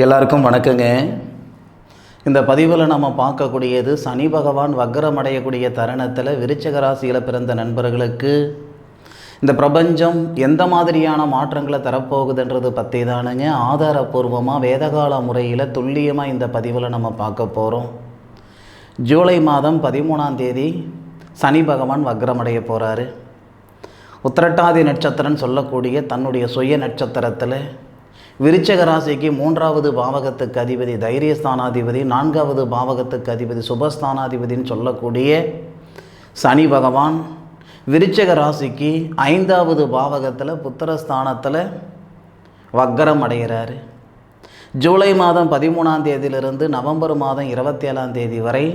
எல்லாருக்கும் வணக்கங்க. இந்த பதிவில் நம்ம பார்க்கக்கூடியது சனி பகவான் வக்ரம் அடையக்கூடிய தருணத்தில் விருச்சிக ராசியில் பிறந்த நண்பர்களுக்கு இந்த பிரபஞ்சம் எந்த மாதிரியான மாற்றங்களை தரப்போகுதுன்றது பற்றி தானுங்க ஆதாரபூர்வமாக வேதகால முறையில் துல்லியமாக இந்த பதிவில் நம்ம பார்க்க போகிறோம். ஜூலை மாதம் 13ஆம் தேதி சனி பகவான் வக்ரம் அடைய போகிறாரு. உத்திரட்டாதி நட்சத்திரம்னு சொல்லக்கூடிய தன்னுடைய சுய நட்சத்திரத்தில் விருச்சிக ராசிக்கு 3வது பாவகத்துக்கு அதிபதி தைரியஸ்தானாதிபதி, 4வது பாவகத்துக்கு அதிபதி சுபஸ்தானாதிபதினு சொல்லக்கூடிய சனி பகவான் விருச்சிக ராசிக்கு 5வது பாவகத்தில் புத்திரஸ்தானத்தில் வக்ரம் அடைகிறாரு. ஜூலை மாதம் 13ஆம் தேதியிலிருந்து நவம்பர் மாதம் 27ஆம் தேதி வரை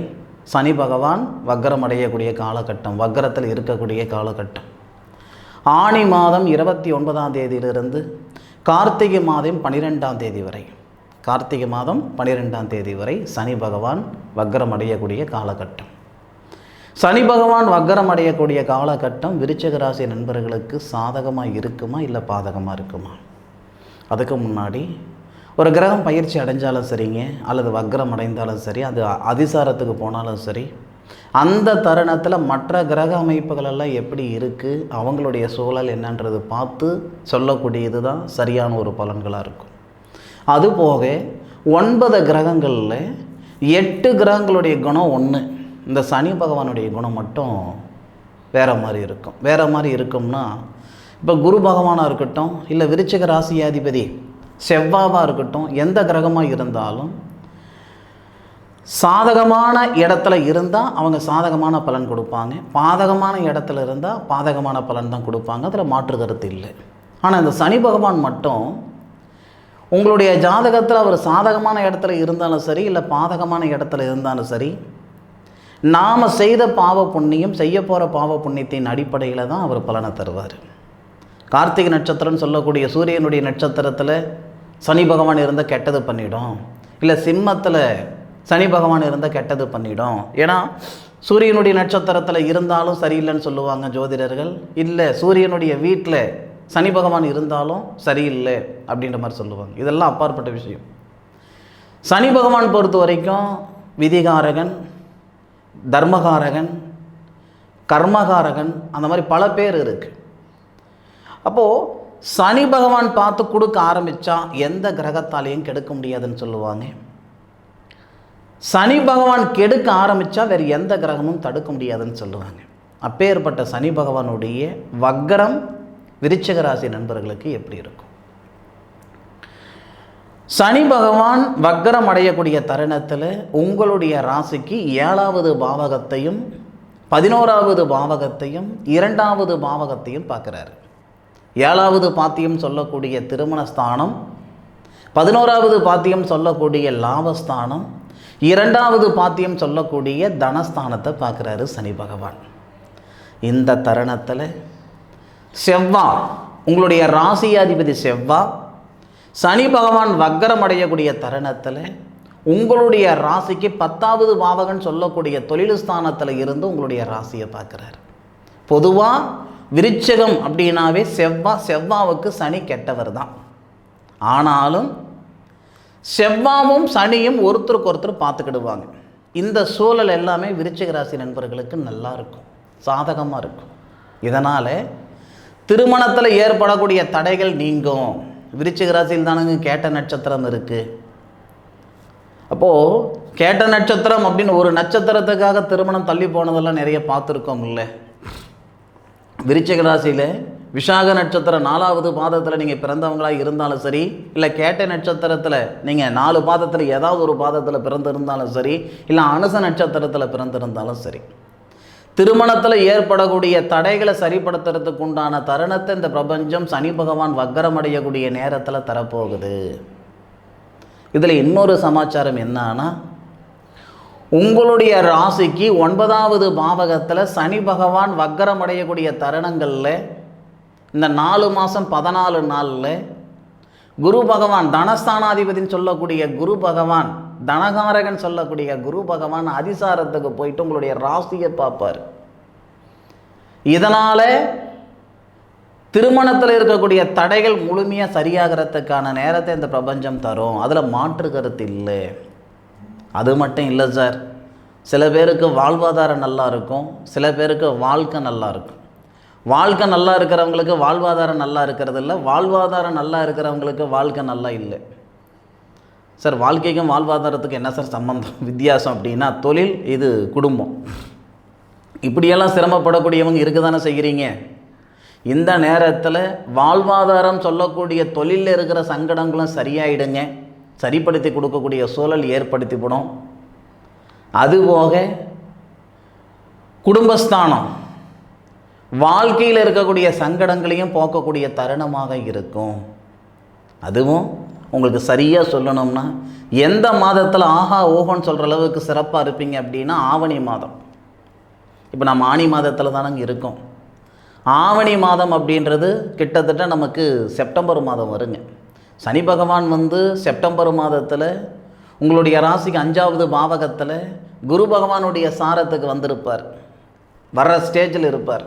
சனி பகவான் வக்ரம் அடையக்கூடிய காலகட்டம், வக்ரத்தில் இருக்கக்கூடிய காலகட்டம். ஆனி மாதம் 29ஆம் தேதியிலிருந்து கார்த்திகை மாதம் 12ஆம் தேதி வரை, கார்த்திகை மாதம் 12ஆம் தேதி வரை சனி பகவான் வக்ரம் அடையக்கூடிய காலகட்டம். சனி பகவான் வக்ரம் அடையக்கூடிய காலகட்டம் விருச்சிக ராசி நண்பர்களுக்கு சாதகமாக இருக்குமா இல்லை பாதகமாக இருக்குமா? அதுக்கு முன்னாடி ஒரு கிரகம் பயிற்சி அடைஞ்சாலும் சரிங்க, அல்லது வக்ரம் அடைந்தாலும் சரி, அது அதிசாரத்துக்கு போனாலும் சரி, அந்த தருணத்தில் மற்ற கிரக அமைப்புகளெல்லாம் எப்படி இருக்குது, அவங்களுடைய சூழல் என்னன்றது பார்த்து சொல்லக்கூடியது தான் சரியான ஒரு பலன்களாக இருக்கும். அதுபோக 9 கிரகங்களில் 8 கிரகங்களுடைய குணம் ஒன்று. இந்த சனி பகவானுடைய குணம் மட்டும் வேறு மாதிரி இருக்கும். வேறு மாதிரி இருக்கும்னா, இப்போ குரு பகவானாக இருக்கட்டும், இல்லை விருச்சிக ராசியாதிபதி செவ்வாவாக இருக்கட்டும், எந்த கிரகமாக இருந்தாலும் சாதகமான இடத்துல இருந்தால் அவங்க சாதகமான பலன் கொடுப்பாங்க, பாதகமான இடத்துல இருந்தால் பாதகமான பலன் தான் கொடுப்பாங்க. அதில் மாற்று கருத்து இல்லை. ஆனால் இந்த சனி பகவான் மட்டும் உங்களுடைய ஜாதகத்தில் அவர் சாதகமான இடத்துல இருந்தாலும் சரி, இல்லை பாதகமான இடத்துல இருந்தாலும் சரி, நாம் செய்த பாவ புண்ணியம், செய்ய போகிற பாவ புண்ணியத்தின் அடிப்படையில் தான் அவர் பலனை தருவார். கார்த்திகை நட்சத்திரம்னு சொல்லக்கூடிய சூரியனுடைய நட்சத்திரத்தில் சனி பகவான் இருந்தால் கெட்டது பண்ணிடும், இல்லை சிம்மத்தில் சனி பகவான் இருந்தால் கெட்டது பண்ணிடும். ஏன்னா சூரியனுடைய நட்சத்திரத்தில் இருந்தாலும் சரியில்லைன்னு சொல்லுவாங்க ஜோதிடர்கள். இல்லை சூரியனுடைய வீட்டில் சனி பகவான் இருந்தாலும் சரியில்லை அப்படின்ற மாதிரி சொல்லுவாங்க. இதெல்லாம் அப்பாற்பட்ட விஷயம். சனி பகவான் பொறுத்த வரைக்கும் விதிகாரகன், தர்மகாரகன், கர்மகாரகன், அந்த மாதிரி பல பேர் இருக்குது. அப்போது சனி பகவான் பார்த்து கொடுக்க ஆரம்பித்தா எந்த கிரகத்தாலையும் கெடுக்க முடியாதுன்னு சொல்லுவாங்க. சனி பகவான் கெடுக்க ஆரம்பித்தா வேறு எந்த கிரகமும் தடுக்க முடியாதுன்னு சொல்லுவாங்க. அப்பேற்பட்ட சனி பகவானுடைய வக்ரம் விருச்சிக ராசி நண்பர்களுக்கு எப்படி இருக்கும்? சனி பகவான் வக்ரம் அடையக்கூடிய தருணத்தில் உங்களுடைய ராசிக்கு 7வது பாவகத்தையும் 11வது பாவகத்தையும் 2வது பாவகத்தையும் பார்க்குறாரு. 7வது பாத்தியம் சொல்லக்கூடிய திருமணஸ்தானம், 11வது பாத்தியம் சொல்லக்கூடிய லாபஸ்தானம், 2வது பாத்தியம் சொல்லக்கூடிய தனஸ்தானத்தை பார்க்குறாரு சனி பகவான். இந்த தருணத்தில் செவ்வாய், உங்களுடைய ராசியாதிபதி செவ்வாய் சனி பகவான் வக்ரம் அடையக்கூடிய தருணத்தில் உங்களுடைய ராசிக்கு 10வது பாவகன் சொல்லக்கூடிய தொழில் ஸ்தானத்தில் இருந்து உங்களுடைய ராசியை பார்க்குறாரு. பொதுவாக விருச்சிகம் அப்படின்னாவே செவ்வாவுக்கு சனி கெட்டவர் தான். ஆனாலும் செவ்வாவும் சனியும் ஒருத்தருக்கு ஒருத்தர் பார்த்துக்கிடுவாங்க. இந்த சூழல் எல்லாமே விருச்சிக ராசி நண்பர்களுக்கு நல்லா இருக்கும், சாதகமாக இருக்கும். இதனால் திருமணத்தில் ஏற்படக்கூடிய தடைகள் நீங்கும். விருச்சிக ராசியில் தானுங்க கேட்ட நட்சத்திரம் இருக்குது. அப்போது கேட்ட நட்சத்திரம் அப்படின்னு ஒரு நட்சத்திரத்துக்காக திருமணம் தள்ளி போனதெல்லாம் நிறைய பார்த்துருக்கோம். இல்லை விருச்சிக ராசியில் விஷாக நட்சத்திரம் 4வது பாதத்தில் நீங்கள் பிறந்தவங்களாக இருந்தாலும் சரி, இல்லை கேட்ட நட்சத்திரத்தில் நீங்கள் 4 பாதத்தில் ஏதாவது ஒரு பாதத்தில் பிறந்திருந்தாலும் சரி, இல்லை அனுச நட்சத்திரத்தில் பிறந்திருந்தாலும் சரி, திருமணத்தில் ஏற்படக்கூடிய தடைகளை சரிப்படுத்துறதுக்கு உண்டான தருணத்தை இந்த பிரபஞ்சம் சனி பகவான் வக்ரம் அடையக்கூடிய நேரத்தில் தரப்போகுது. இதில் இன்னொரு சமாச்சாரம் என்னன்னா, உங்களுடைய ராசிக்கு 9வது பாவகத்தில் சனி பகவான் வக்ரம் அடையக்கூடிய தருணங்களில் இந்த 4 மாதம் 14 நாளில் குரு பகவான் தனஸ்தானாதிபதினு சொல்லக்கூடிய குரு பகவான், தனகாரகன் சொல்லக்கூடிய குரு பகவான் அதிசாரத்துக்கு போயிட்டு உங்களுடைய ராசியை பார்ப்பார். இதனால் திருமணத்தில் இருக்கக்கூடிய தடைகள் முழுமையாக சரியாகிறதுக்கான நேரத்தை இந்த பிரபஞ்சம் தரும். அதில் மாற்று கருத்து இல்லை. அது மட்டும் இல்லை சார், சில பேருக்கு வாழ்வாதாரம் நல்லா இருக்கும், சில பேருக்கு வாழ்க்கை நல்லா இருக்கும். வாழ்க்கை நல்லா இருக்கிறவங்களுக்கு வாழ்வாதாரம் நல்லா இருக்கிறது இல்லை, வாழ்வாதாரம் நல்லா இருக்கிறவங்களுக்கு வாழ்க்கை நல்லா இல்லை. சார் வாழ்க்கைக்கும் வாழ்வாதாரத்துக்கு என்ன சார் சம்பந்தம், வித்தியாசம் அப்படின்னா தொழில், இது குடும்பம். இப்படியெல்லாம் சிரமப்படக்கூடியவங்க இருக்க தானே செய்கிறீங்க. இந்த நேரத்தில் வாழ்வாதாரம் சொல்லக்கூடிய தொழிலில் இருக்கிற சங்கடங்களும் சரியாயிடுங்க, சரிப்படுத்தி கொடுக்கக்கூடிய சூழல் ஏற்படுத்திவிடும். அதுபோக குடும்பஸ்தானம் வாழ்க்கையில் இருக்கக்கூடிய சங்கடங்களையும் போக்கக்கூடிய தருணமாக இருக்கும். அதுவும் உங்களுக்கு சரியாக சொல்லணும்னா எந்த மாதத்தில் ஆஹா ஓஹோன்னு சொல்கிற அளவுக்கு சிறப்பாக இருப்பீங்க அப்படின்னா ஆவணி மாதம். இப்போ நம்ம ஆனி மாதத்தில் தானங்க இருக்கோம். ஆவணி மாதம் அப்படின்றது கிட்டத்தட்ட நமக்கு செப்டம்பர் மாதம் வருங்க. சனி பகவான் செப்டம்பர் மாதத்தில் உங்களுடைய ராசிக்கு 5வது பாவகத்தில் குரு பகவானுடைய சாரத்துக்கு வந்திருப்பார், வர்ற ஸ்டேஜில் இருப்பார்.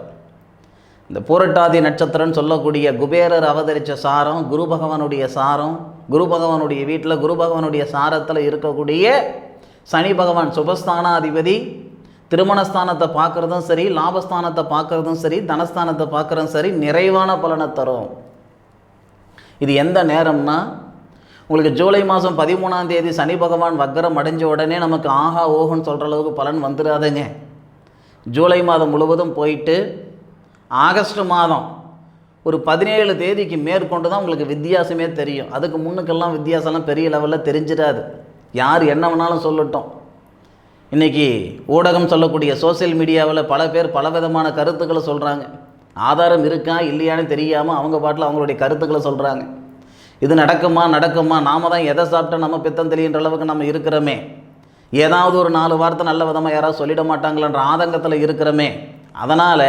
இந்த பூரட்டாதி நட்சத்திரம்னு சொல்லக்கூடிய குபேரர் அவதரித்த சாரம், குரு பகவானுடைய சாரம், குரு பகவானுடைய வீட்டில் குரு பகவானுடைய சாரத்தில் இருக்கக்கூடிய சனி பகவான் சுபஸ்தானாதிபதி திருமணஸ்தானத்தை பார்க்குறதும் சரி, லாபஸ்தானத்தை பார்க்குறதும் சரி, தனஸ்தானத்தை பார்க்குறதும் சரி, நிறைவான பலனை தரும். இது எந்த நேரம்னா உங்களுக்கு ஜூலை மாதம் 13ஆம் தேதி சனி பகவான் வக்கரம் அடைஞ்ச உடனே நமக்கு ஆஹா ஓஹோன்னு சொல்கிற அளவுக்கு பலன் வந்துடாதுங்க. ஜூலை மாதம் முழுவதும் போயிட்டு ஆகஸ்ட் மாதம் ஒரு 17 தேதிக்கு மேற்கொண்டு தான் உங்களுக்கு வித்தியாசமே தெரியும். அதுக்கு முன்னுக்கெல்லாம் வித்தியாசம்லாம் பெரிய லெவலில் தெரிஞ்சிடாது. யார் என்ன வேணாலும் சொல்லட்டும். இன்றைக்கி ஊடகம் சொல்லக்கூடிய சோசியல் மீடியாவில் பல பேர் பலவிதமான கருத்துக்களை சொல்கிறாங்க. ஆதாரம் இருக்கா இல்லையான்னு தெரியாமல் அவங்க பாட்டில் அவங்களுடைய கருத்துக்களை சொல்கிறாங்க. இது நடக்குமா நடக்குமா, நாம் தான் எதை சாப்பிட்டா நம்ம பித்தம் தெரியுன்ற அளவுக்கு நம்ம இருக்கிறோமே, ஏதாவது ஒரு 4 வார்த்தை நல்ல விதமாக யாராவது சொல்லிட மாட்டாங்களான்ற ஆதங்கத்தில் இருக்கிறோமே. அதனால்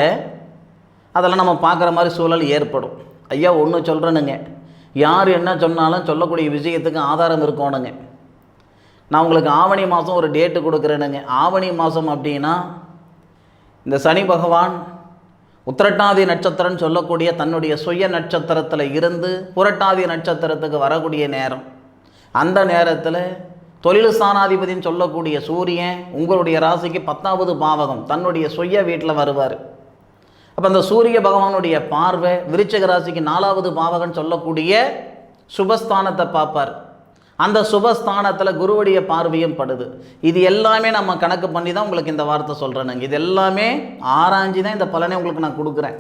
அதெல்லாம் நம்ம பார்க்குற மாதிரி சூழல் ஏற்படும். ஐயா ஒன்று சொல்கிறேனுங்க, யார் என்ன சொன்னாலும் சொல்லக்கூடிய விஷயத்துக்கு ஆதாரம் இருக்கணுங்க. நான் உங்களுக்கு ஆவணி மாதம் ஒரு டேட்டு கொடுக்குறேனுங்க. ஆவணி மாதம் அப்படின்னா இந்த சனி பகவான் உத்திரட்டாதி நட்சத்திரம்னு சொல்லக்கூடிய தன்னுடைய சுய நட்சத்திரத்தில் இருந்து புரட்டாதி நட்சத்திரத்துக்கு வரக்கூடிய நேரம். அந்த நேரத்தில் தொழில் ஸ்தானாதிபதினு சொல்லக்கூடிய சூரியன் உங்களுடைய ராசிக்கு 10வது பாவகம் தன்னுடைய சுய வீட்டில் வருவார். அப்போ அந்த சூரிய பகவானுடைய பார்வை விருச்சிக ராசிக்கு 4வது பாவகம்னு சொல்லக்கூடிய சுபஸ்தானத்தை பார்ப்பார். அந்த சுபஸ்தானத்தில் குருவுடைய பார்வையும் படுது. இது எல்லாமே நம்ம கணக்கு பண்ணி தான் உங்களுக்கு இந்த வார்த்தை சொல்கிறேனுங்க. இது எல்லாமே ஆராய்ச்சி தான் இந்த பலனை உங்களுக்கு நான் கொடுக்குறேன்.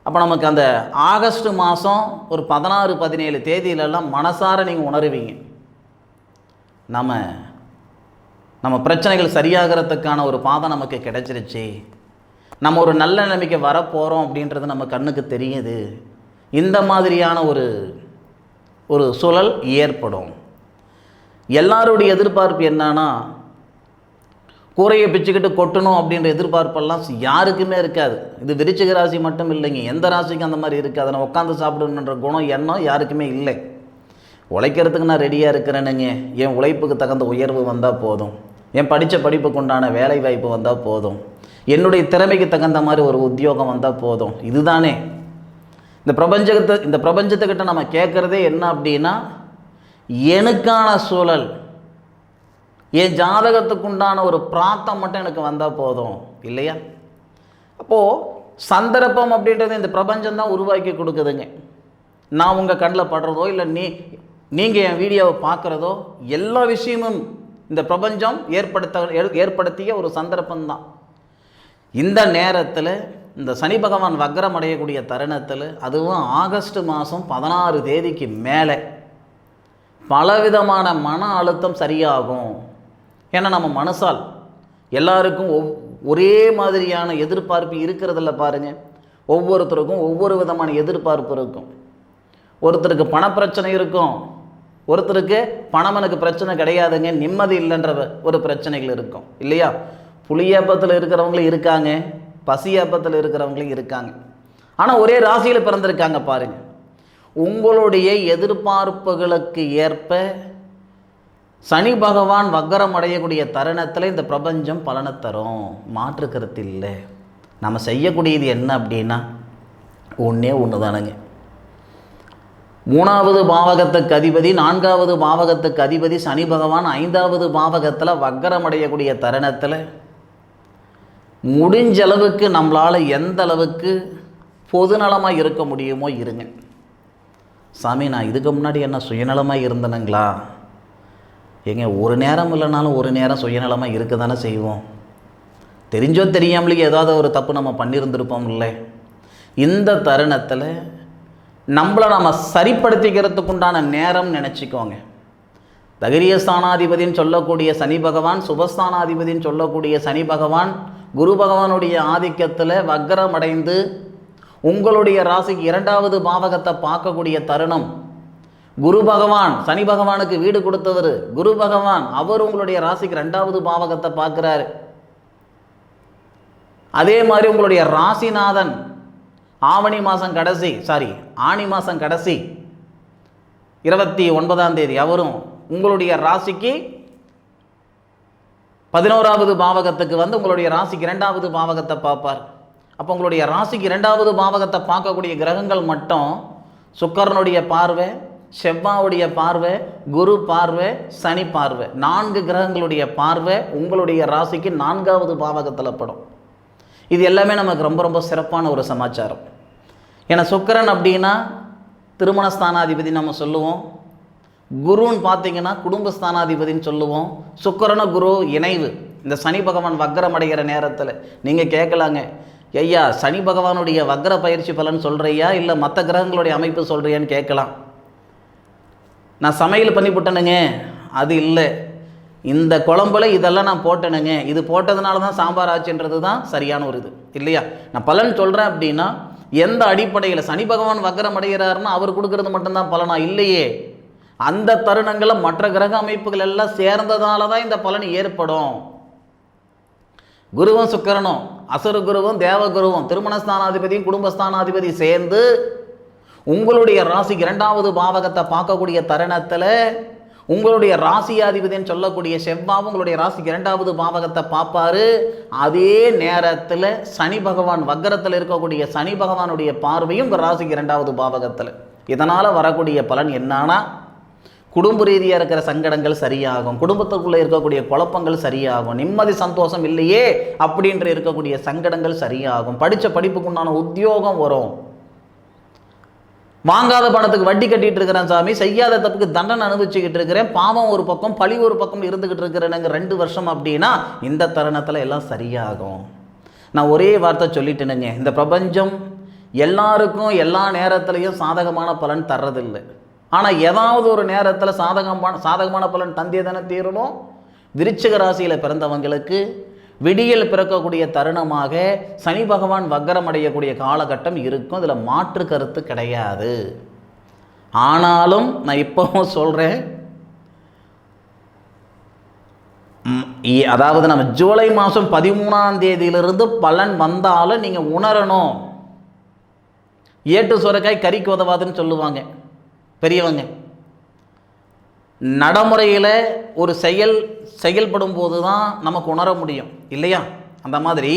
அப்போ நமக்கு அந்த ஆகஸ்ட் மாதம் ஒரு 16, 17 தேதியிலெல்லாம் மனசார நீங்கள் உணருவீங்க, நம்ம பிரச்சனைகள் சரியாகிறதுக்கான ஒரு பாதை நமக்கு கிடைச்சிருச்சு, நம்ம ஒரு நல்ல நிலைமைக்கு வரப்போகிறோம் அப்படின்றது நம்ம கண்ணுக்கு தெரியுது. இந்த மாதிரியான ஒரு சூழல் ஏற்படும். எல்லாருடைய எதிர்பார்ப்பு என்னன்னா கூரையை பிச்சுக்கிட்டு கொட்டணும் அப்படின்ற எதிர்பார்ப்பெல்லாம் யாருக்குமே இருக்காது. இது விருச்சிக ராசி மட்டும் இல்லைங்க, எந்த ராசிக்கும் அந்த மாதிரி இருக்காது. நான் உட்காந்து சாப்பிடணுன்ற குணம் எண்ணம் யாருக்குமே இல்லை. உழைக்கிறதுக்கு நான் ரெடியாக இருக்கிறேனுங்க, என் உழைப்புக்கு தகுந்த உயர்வு வந்தால் போதும், என் படித்த படிப்புக்கு உண்டான வேலை வாய்ப்பு வந்தால் போதும், என்னுடைய திறமைக்கு தகுந்த மாதிரி ஒரு உத்தியோகம் வந்தால் போதும். இதுதானே இந்த பிரபஞ்சத்துக்கிட்ட நம்ம கேட்குறதே என்ன அப்படின்னா, எனக்கான சூழல், என் ஜாதகத்துக்குண்டான ஒரு பிரார்த்தம் மட்டும் எனக்கு வந்தால் போதும் இல்லையா? அப்போது சந்தர்ப்பம் அப்படின்றது இந்த பிரபஞ்சம்தான் உருவாக்கி கொடுக்குதுங்க. நான் உங்கள் கண்ணில் படுறதோ இல்லை நீங்கள் என் வீடியோவை பார்க்குறதோ எல்லா விஷயமும் இந்த பிரபஞ்சம் ஏற்படுத்திய ஒரு சந்தர்ப்பம்தான். இந்த நேரத்தில் இந்த சனி பகவான் வக்ரம் அடையக்கூடிய தருணத்தில், அதுவும் ஆகஸ்ட் மாதம் 16 தேதிக்கு மேலே பலவிதமான மன அழுத்தம் சரியாகும். ஏன்னா நம்ம மனசால் எல்லாருக்கும் ஒரே மாதிரியான எதிர்பார்ப்பு இருக்கிறதில்ல பாருங்கள். ஒவ்வொருத்தருக்கும் ஒவ்வொரு விதமான எதிர்பார்ப்பு இருக்கும். ஒருத்தருக்கு பணப்பிரச்சனை இருக்கும், ஒருத்தருக்கு பணம் எனக்கு பிரச்சனை கிடையாதுங்க, நிம்மதி இல்லைன்ற ஒரு பிரச்சனைகள் இருக்கும் இல்லையா? புளியப்பத்தில் இருக்கிறவங்களும் இருக்காங்க, பசியப்பத்தில் இருக்கிறவங்களும் இருக்காங்க. ஆனால் ஒரே ராசியில் பிறந்திருக்காங்க பாருங்கள். உங்களுடைய எதிர்பார்ப்புகளுக்கு ஏற்ப சனி பகவான் வக்கரம் அடையக்கூடிய தருணத்தில் இந்த பிரபஞ்சம் பலனை தரும், மாற்று கருத்து இல்லை. நம்ம செய்யக்கூடியது என்ன அப்படின்னா, ஒன்றே ஒன்று தானுங்க. 3வது பாவகத்துக்கு அதிபதி, 4வது பாவகத்துக்கு அதிபதி சனி பகவான் 5வது பாவகத்தில் வக்கரமடையக்கூடிய தருணத்தில் முடிஞ்ச அளவுக்கு நம்மளால் எந்த அளவுக்கு பொதுநலமாக இருக்க முடியுமோ இருங்க. சாமி, நான் இதுக்கு முன்னாடி என்ன சுயநலமாக இருந்தேனுங்களா? ஏங்க, ஒரு நேரம் இல்லைனாலும் ஒரு நேரம் சுயநலமாக இருக்க தானே செய்வோம். தெரிஞ்சோ தெரியாமலேயே ஏதாவது ஒரு தப்பு நம்ம பண்ணியிருந்திருப்போம் இல்லை? இந்த தருணத்தில் நம்மளை நம்ம சரிப்படுத்திக்கிறதுக்குண்டான நேரம் நினச்சிக்கோங்க. தைரியஸ்தானாதிபதின்னு சொல்லக்கூடிய சனி பகவான், சுபஸ்தானாதிபதின்னு சொல்லக்கூடிய சனி பகவான் குரு பகவானுடைய ஆதிக்கத்தில் வக்கரமடைந்து உங்களுடைய ராசிக்கு 2வது பாவகத்தை பார்க்கக்கூடிய தருணம். குரு பகவான் சனி பகவானுக்கு வீடு கொடுத்தவர் குரு பகவான், அவர் உங்களுடைய ராசிக்கு 2வது பாவகத்தை பார்க்குறாரு. அதே மாதிரி உங்களுடைய ராசிநாதன் ஆனி மாதம் கடைசி 29ஆம் தேதி அவரும் உங்களுடைய ராசிக்கு 11வது பாவகத்துக்கு வந்து உங்களுடைய ராசிக்கு 2வது பாவகத்தை பார்ப்பார். அப்போ உங்களுடைய ராசிக்கு 2வது பாவகத்தை பார்க்கக்கூடிய கிரகங்கள் மட்டும் சுக்கிரனுடைய பார்வை, செவ்வாயுடைய பார்வை, குரு பார்வை, சனி பார்வை, 4 கிரகங்களுடைய பார்வை உங்களுடைய ராசிக்கு 4வது பாவகத்தில் படும். இது எல்லாமே நமக்கு ரொம்ப ரொம்ப சிறப்பான ஒரு சமாச்சாரம். ஏன்னா சுக்கிரன் அப்படின்னா திருமணஸ்தானாதிபதி நம்ம சொல்லுவோம். குருன்னு பார்த்தீங்கன்னா குடும்பஸ்தானாதிபதினு சொல்லுவோம். சுக்கிரன குரு இணைவு. இந்த சனி பகவான் வக்கரம் அடைகிற நேரத்தில் நீங்கள் கேட்கலாங்க, ஐயா சனி பகவானுடைய வக்கர பயிற்சி பலன் சொல்கிறியா இல்லை மற்ற கிரகங்களுடைய அமைப்பு சொல்கிறியான்னு கேட்கலாம். நான் சமையல் பண்ணி போட்டேனுங்க, அது இல்லை. இந்த குழம்புல இதெல்லாம் நான் போட்டேனுங்க, இது போட்டதுனால தான் சாம்பார் ஆச்சுன்றது தான் சரியான ஒரு இது இல்லையா? நான் பலன் சொல்கிறேன் அப்படின்னா எந்த அடிப்படையில் சனி பகவான் வக்கரம் அடைகிறாருன்னா அவர் கொடுக்கறது மட்டும்தான் பலனா? இல்லையே. அந்த தருணங்களில் மற்ற கிரக அமைப்புகள் எல்லாம் சேர்ந்ததால தான் இந்த பலன் ஏற்படும். குருவும் சுக்கிரனும், அசுர குருவும் தேவகுருவும், திருமணஸ்தானாதிபதியும் குடும்பஸ்தானாதிபதி சேர்ந்து உங்களுடைய ராசிக்கு 2வது பாவகத்தை பார்க்கக்கூடிய தருணத்தில் உங்களுடைய ராசியாதிபதின்னு சொல்லக்கூடிய செவ்வாய் உங்களுடைய ராசிக்கு 2வது பாவகத்தை பார்ப்பாரு. அதே நேரத்தில் சனி பகவான் வக்கரத்தில் இருக்கக்கூடிய சனி பகவானுடைய பார்வையும் உங்கள் ராசிக்கு 2வது பாவகத்தில். இதனால் வரக்கூடிய பலன் என்னன்னா, குடும்ப ரீதியாக இருக்கிற சங்கடங்கள் சரியாகும், குடும்பத்துக்குள்ளே இருக்கக்கூடிய குழப்பங்கள் சரியாகும், நிம்மதி சந்தோஷம் இல்லையே அப்படின்ற இருக்கக்கூடிய சங்கடங்கள் சரியாகும், படித்த படிப்புக்குண்டான உத்தியோகம் வரும். வாங்காத பணத்துக்கு வட்டி கட்டிகிட்டு இருக்கிறேன் சாமி, செய்யாத தப்புக்கு தண்டனை அனுபவிச்சுக்கிட்டு இருக்கிறேன், பாவம் ஒரு பக்கம் பழி ஒரு பக்கம் இருந்துக்கிட்டு இருக்கிறேனுங்க 2 வருஷம் அப்படின்னா இந்த தருணத்தில் எல்லாம் சரியாகும். நான் ஒரே வார்த்தை சொல்லிட்டேனுங்க, இந்த பிரபஞ்சம் எல்லாருக்கும் எல்லா நேரத்துலையும் சாதகமான பலன் தர்றதில்லை. ஆனால் ஏதாவது ஒரு நேரத்தில் சாதகமான பலன் தந்திய தானே தீரணும். விருச்சிக ராசியில் பிறந்தவங்களுக்கு விடியல் பிறக்கக்கூடிய தருணமாக சனி பகவான் வக்கரம் அடையக்கூடிய காலகட்டம் இருக்கும். இதில் மாற்று கருத்து கிடையாது. ஆனாலும் நான் இப்போவும் சொல்கிறேன், அதாவது நம்ம ஜூலை மாதம் 13ஆம் தேதியிலிருந்து பலன் வந்தாலும் நீங்கள் உணரணும். ஏட்டு சுரைக்காய் கறிக்கு உதவாதுன்னு சொல்லுவாங்க பெரியவங்க. நடைமுறையில் ஒரு செயல்படும் போது தான் நமக்கு உணர முடியும் இல்லையா? அந்த மாதிரி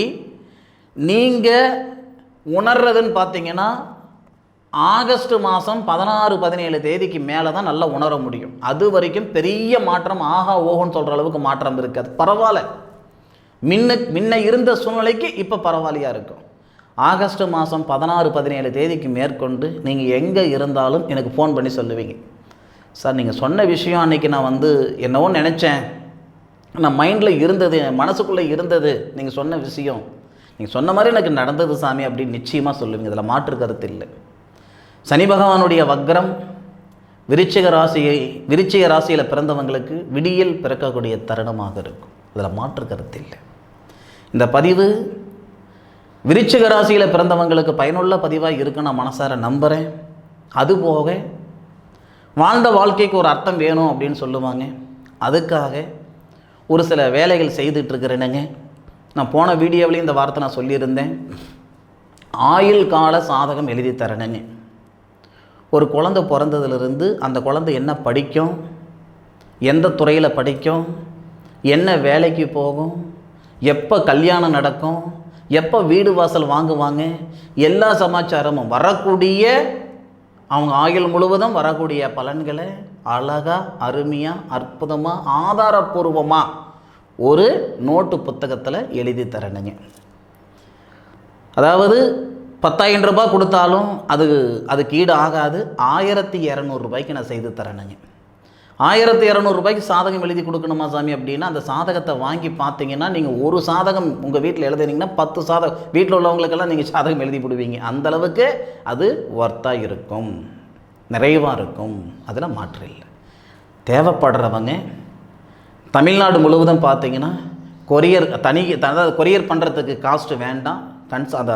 நீங்கள் உணர்றதுன்னு பார்த்தீங்கன்னா ஆகஸ்ட் மாதம் 16-17 தேதிக்கு மேலே தான் நல்லா உணர முடியும். அது வரைக்கும் பெரிய மாற்றம் ஆகா ஓகோன்னு சொல்கிற அளவுக்கு மாற்றம் இருக்காது. பரவாயில்ல, முன்ன இருந்த சூழ்நிலைக்கு இப்போ பரவாயில்லையாக இருக்கும். ஆகஸ்ட் மாதம் 16-17 தேதிக்கு மேற்கொண்டு நீங்கள் எங்கே இருந்தாலும் எனக்கு ஃபோன் பண்ணி சொல்லுவீங்க, சார் நீங்கள் சொன்ன விஷயம் அன்றைக்கி நான் என்னவோ நினச்சேன், நான் மைண்டில் இருந்தது, மனசுக்குள்ளே இருந்தது, நீங்கள் சொன்ன விஷயம் நீங்கள் சொன்ன மாதிரி எனக்கு நடந்தது சாமி அப்படின்னு நிச்சயமாக சொல்லுவீங்க. இதில் மாற்று கருத்து இல்லை. சனி பகவானுடைய வக்ரம் விருச்சிக ராசியில் பிறந்தவங்களுக்கு விடியல் பிறக்கக்கூடிய தருணமாக இருக்கும். இதில் மாற்று கருத்து இல்லை. இந்த பதிவு விருச்சிக ராசியில் பிறந்தவங்களுக்கு பயனுள்ள பதிவாக இருக்குன்னு நான் மனசார நம்புகிறேன். அதுபோக வாழ்ந்த வாழ்க்கைக்கு ஒரு அர்த்தம் வேணும் அப்படின்னு சொல்லுவாங்க. அதுக்காக ஒரு சில வேலைகள் செய்துட்ருக்கிறேனுங்க. நான் போன வீடியோவிலையும் இந்த வார்த்தை நான் சொல்லியிருந்தேன். ஆயுள் கால சாதகம் எழுதி தரணுங்க. ஒரு குழந்தை பிறந்ததுலேருந்து அந்த குழந்தை என்ன படிக்கும், எந்த துறையில் படிக்கும், என்ன வேலைக்கு போகும், எப்போ கல்யாணம் நடக்கும், எப்போ வீடு வாசல் வாங்குவாங்க, எல்லா சமாச்சாரமும் வரக்கூடிய அவங்க ஆயுள் முழுவதும் வரக்கூடிய பலன்களை அழகாக அருமையாக அற்புதமாக ஆதாரப்பூர்வமாக ஒரு நோட்டு புத்தகத்தில் எழுதி தரணுங்க. அதாவது 10,000 ரூபாய் கொடுத்தாலும் அதுக்கு ஈடு ஆகாது. 1200 ரூபாய்க்கு நான் செய்து தரணுங்க. 1200 ரூபாய்க்கு சாதகம் எழுதி கொடுக்கணுமா சாமி அப்படின்னா, அந்த சாதகத்தை வாங்கி பார்த்தீங்கன்னா நீங்கள் ஒரு சாதகம் உங்கள் வீட்டில் எழுதுனீங்கன்னா 10 சாதகம் வீட்டில் உள்ளவங்களுக்கெல்லாம் நீங்கள் சாதகம் எழுதி போடுவீங்க. அந்தளவுக்கு அது ஒர்த்தாக இருக்கும், நிறைவாக இருக்கும், அதில் மாற்று இல்லை. தேவைப்படுறவங்க தமிழ்நாடு முழுவதும் பார்த்தீங்கன்னா கொரியர் பண்ணுறதுக்கு காஸ்ட்டு வேண்டாம்.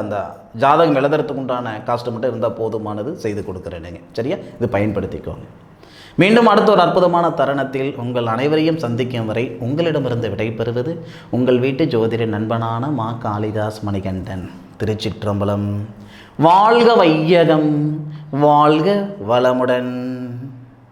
அந்த ஜாதகம் எழுதுறதுக்கு உண்டான காஸ்ட்டு மட்டும் இருந்தால் போதுமானது, செய்து கொடுக்குறேனுங்க. சரியா, இது பயன்படுத்திக்கோங்க. மீண்டும் அடுத்த ஒரு அற்புதமான தருணத்தில் உங்கள் அனைவரையும் சந்திக்கும் வரை உங்களிடமிருந்து விடைபெறுவது உங்கள் வீட்டு ஜோதிட நண்பனான மா காளிதாஸ் மணிகண்டன். திருச்சிற்றம்பலம். வாழ்க வையகம், வாழ்க வளமுடன்.